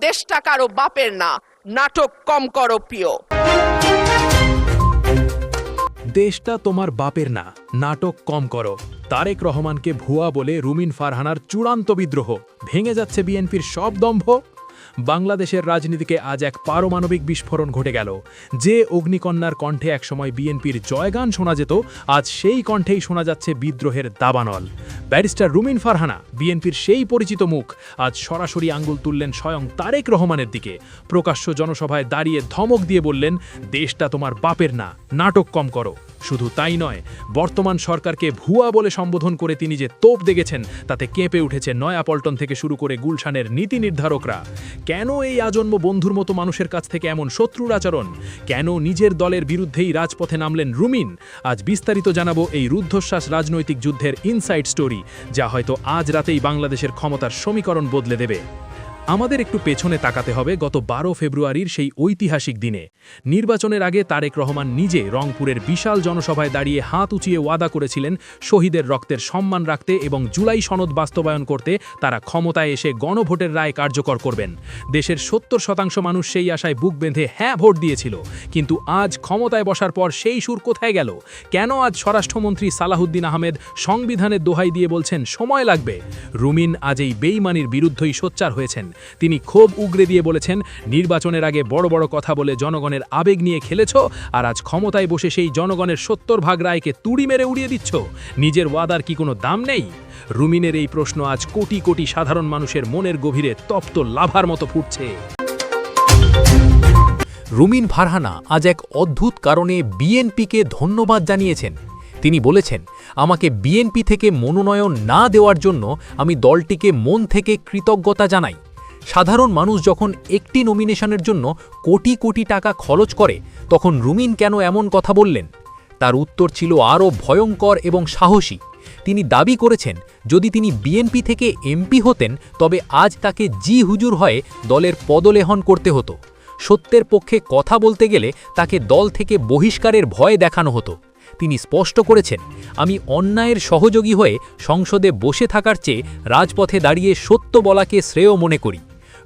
দেশটা কারো বাপের না, নাটক কম করো প্রিয়। দেশটা তোমার বাপের না, নাটক কম করো। তারেক রহমানকে ভুয়া বলে রুমিন ফারহানার চূড়ান্ত বিদ্রোহ। ভেঙে যাচ্ছে বিএনপির সব দম্ভ। বাংলাদেশের রাজনীতিকে আজ এক পারমাণবিক বিস্ফোরণ ঘটে গেল। যে অগ্নিকন্যার কণ্ঠে একসময় বিএনপির জয়গান শোনা যেত, আজ সেই কণ্ঠেই শোনা যাচ্ছে বিদ্রোহের দাবানল। ব্যারিস্টার রুমিন ফারহানা, বিএনপির সেই পরিচিত মুখ, আজ সরাসরি আঙ্গুল তুললেন স্বয়ং তারেক রহমানের দিকে। প্রকাশ্য জনসভায় দাঁড়িয়ে ধমক দিয়ে বললেন, দেশটা তোমার বাপের না, নাটক কম করো। শুধু তাই নয়, বর্তমান সরকারকে ভুয়া বলে সম্বোধন করে তিনি যে তোপ দেখেছেন, তাতে কেঁপে উঠেছে নয়াপল্টন থেকে শুরু করে গুলশানের নীতি নির্ধারকরা। কেন এই আজন্ম বন্ধুর মতো মানুষের কাছ থেকে এমন শত্রুর আচরণ? কেন নিজের দলের বিরুদ্ধেই রাজপথে নামলেন রুমিন? আজ বিস্তারিত জানাবো এই রুদ্ধশ্বাস রাজনৈতিক যুদ্ধের ইনসাইড স্টোরি, যা হয়তো আজ রাতেই বাংলাদেশের ক্ষমতার সমীকরণ বদলে দেবে। আমাদের একটু পেছনে তাকাতে হবে গত 12 ফেব্রুয়ারির সেই ঐতিহাসিক দিনে। নির্বাচনের আগে তারেক রহমান নিজে রংপুরের বিশাল জনসভায় দাঁড়িয়ে হাত উঁচিয়ে ওয়াদা করেছিলেন শহীদের রক্তের সম্মান রাখতে এবং জুলাই সনদ বাস্তবায়ন করতে তারা ক্ষমতায় এসে গণভোটের রায় কার্যকর করবেন। দেশের 70% মানুষ সেই আশায় বুক বেঁধে হ্যাঁ ভোট দিয়েছিল। কিন্তু আজ ক্ষমতায় বসার পর সেই সুর কোথায় গেল? কেন আজ স্বরাষ্ট্রমন্ত্রী সালাহুদ্দিন আহমেদ সংবিধানের দোহাই দিয়ে বলছেন সময় লাগবে? রুমিন আজ এই বেইমানির বিরুদ্ধেই সোচ্চার হয়েছেন। তিনি ক্ষোভ উগরে দিয়ে বলেছেন, নির্বাচনের আগে বড় বড় কথা বলে জনগণের আবেগ নিয়ে খেলেছ, আর আজ ক্ষমতায় বসে সেই জনগণের 70% রায়কে তুড়ি মেরে উড়িয়ে দিচ্ছ। নিজের ওয়াদার কি কোনো দাম নেই? রুমিনের এই প্রশ্ন আজ কোটি কোটি সাধারণ মানুষের মনের গভীরে তপ্ত লাভার মতো ফুটছে। রুমিন ফারহানা আজ এক অদ্ভুত কারণে বিএনপিকে ধন্যবাদ জানিয়েছেন। তিনি বলেছেন, আমাকে বিএনপি থেকে মনোনয়ন না দেওয়ার জন্য আমি দলটিকে মন থেকে কৃতজ্ঞতা জানাই। সাধারণ মানুষ যখন একটি নমিনেশনের জন্য কোটি কোটি টাকা খরচ করে, তখন রুমিন কেন এমন কথা বললেন? তার উত্তর ছিল আরও ভয়ঙ্কর এবং সাহসী। তিনি দাবি করেছেন, যদি তিনি বিএনপি থেকে এমপি হতেন, তবে আজ তাকে জি হুজুর হয়ে দলের পদলেহন করতে হতো। সত্যের পক্ষে কথা বলতে গেলে তাকে দল থেকে বহিষ্কারের ভয় দেখানো হতো। তিনি স্পষ্ট করেছেন, আমি অন্যায়ের সহযোগী হয়ে সংসদে বসে থাকার চেয়ে রাজপথে দাঁড়িয়ে সত্য বলাকে শ্রেয় মনে করি।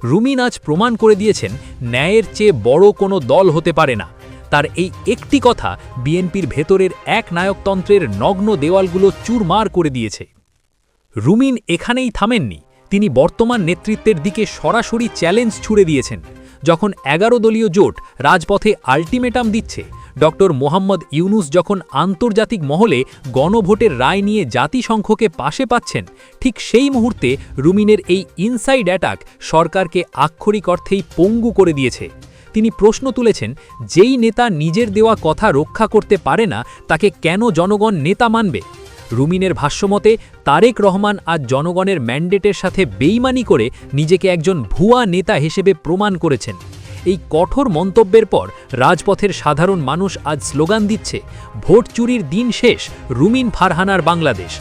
রুমিন আজ প্রমাণ করে দিয়েছেন, ন্যায়ের চেয়ে বড় কোনো দল হতে পারে না। তার এই একটি কথা বিএনপির ভেতরের এক নায়কতন্ত্রের নগ্ন দেওয়ালগুলো চুরমার করে দিয়েছে। রুমিন এখানেই থামেননি, তিনি বর্তমান নেতৃত্বের দিকে সরাসরি চ্যালেঞ্জ ছুড়ে দিয়েছেন। যখন 11 দলীয় জোট রাজপথে আল্টিমেটাম দিচ্ছে, ডক্টর মোহাম্মদ ইউনুস যখন আন্তর্জাতিক মহলে গণভোটের রায় নিয়ে জাতিসংঘকে পাশে পাচ্ছেন, ঠিক সেই মুহূর্তে রুমিনের এই ইনসাইড অ্যাটাক সরকারকে আক্ষরিক অর্থেই পঙ্গু করে দিয়েছে। তিনি প্রশ্ন তুলেছেন, যেই নেতা নিজের দেওয়া কথা রক্ষা করতে পারে না, তাকে কেন জনগণ নেতা মানবে? রুমিনের ভাষ্যমতে, তারেক রহমান আজ জনগণের ম্যান্ডেটের সাথে বেইমানি করে নিজেকে একজন ভুয়া নেতা হিসেবে প্রমাণ করেছেন। এই কঠোর মন্তব্যের পর রাজপথের সাধারণ মানুষ আজ স্লোগান দিচ্ছে, ভোট চুরির দিন শেষ, রুমিন ফারহানার বাংলাদেশ।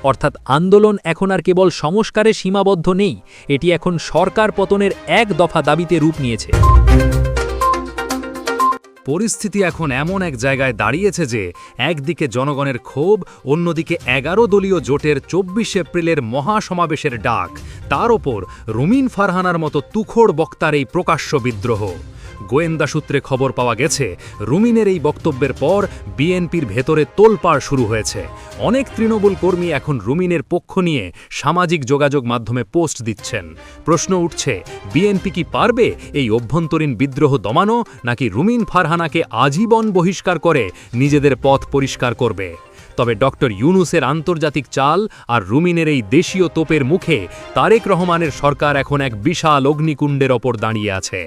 অর্থাৎ আন্দোলন এখন আর কেবল সংস্কারে সীমাবদ্ধ নেই, এটি এখন সরকার পতনের এক দফা দাবিতে রূপ নিয়েছে। পরিস্থিতি এখন এমন এক জায়গায় দাঁড়িয়েছে যে একদিকে জনগণের ক্ষোভ, অন্যদিকে 11 দলীয় জোটের 24 এপ্রিলের মহাসমাবেশের ডাক, তার ওপর রুমিন ফারহানার মতো তুখোড় বক্তার এই প্রকাশ্য বিদ্রোহ। গোয়েন্দা সূত্রে খবর পাওয়া গেছে, রুমিনের এই বক্তব্যের পর বিএনপির ভেতরে তোলপাড় শুরু হয়েছে। অনেক তৃণমূল কর্মী এখন রুমিনের পক্ষ নিয়ে সামাজিক যোগাযোগ মাধ্যমে পোস্ট দিচ্ছেন। প্রশ্ন উঠছে, বিএনপি কি পারবে এই অভ্যন্তরীণ বিদ্রোহ দমানো, নাকি রুমিন ফারহানাকে আজীবন বহিষ্কার করে নিজেদের পথ পরিষ্কার করবে? তবে ডক্টর ইউনুসের আন্তর্জাতিক চাল আর রুমিনের এই দেশীয় তোপের মুখে তারেক রহমানের সরকার এখন এক বিশাল অগ্নিকুণ্ডের ওপর দাঁড়িয়ে আছে।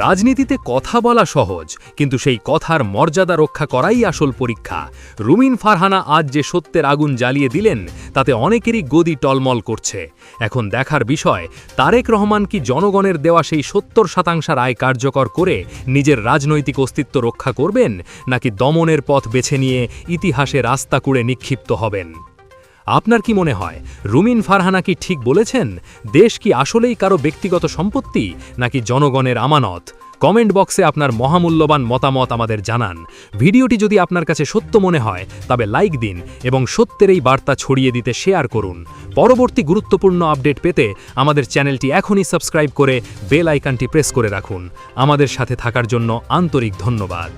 রাজনীতিতে কথা বলা সহজ, কিন্তু সেই কথার মর্যাদা রক্ষা করাই আসল পরীক্ষা। রুমিন ফারহানা আজ যে সত্যের আগুন জ্বালিয়ে দিলেন, তাতে অনেকেরই গদি টলমল করছে। এখন দেখার বিষয়, তারেক রহমান কি জনগণের দেওয়া সেই 70% রায় কার্যকর করে নিজের রাজনৈতিক অস্তিত্ব রক্ষা করবেন, নাকি দমনের পথ বেছে নিয়ে ইতিহাসে রাস্তা কুড়ে নিক্ষিপ্ত হবেন? আপনার কি মনে হয়, রুমিন ফারহানা কি ঠিক বলেছেন? দেশ কি আসলেই কারো ব্যক্তিগত সম্পত্তি, নাকি জনগণের আমানত? কমেন্ট বক্সে আপনার মহামূল্যবান মতামত আমাদের জানান। ভিডিওটি যদি আপনার কাছে সত্য মনে হয় তবে লাইক দিন এবং সত্যের এই বার্তা ছড়িয়ে দিতে শেয়ার করুন। পরবর্তী গুরুত্বপূর্ণ আপডেট পেতে আমাদের চ্যানেলটি এখনই সাবস্ক্রাইব করে বেল আইকনটি প্রেস করে রাখুন। আমাদের সাথে থাকার জন্য আন্তরিক ধন্যবাদ।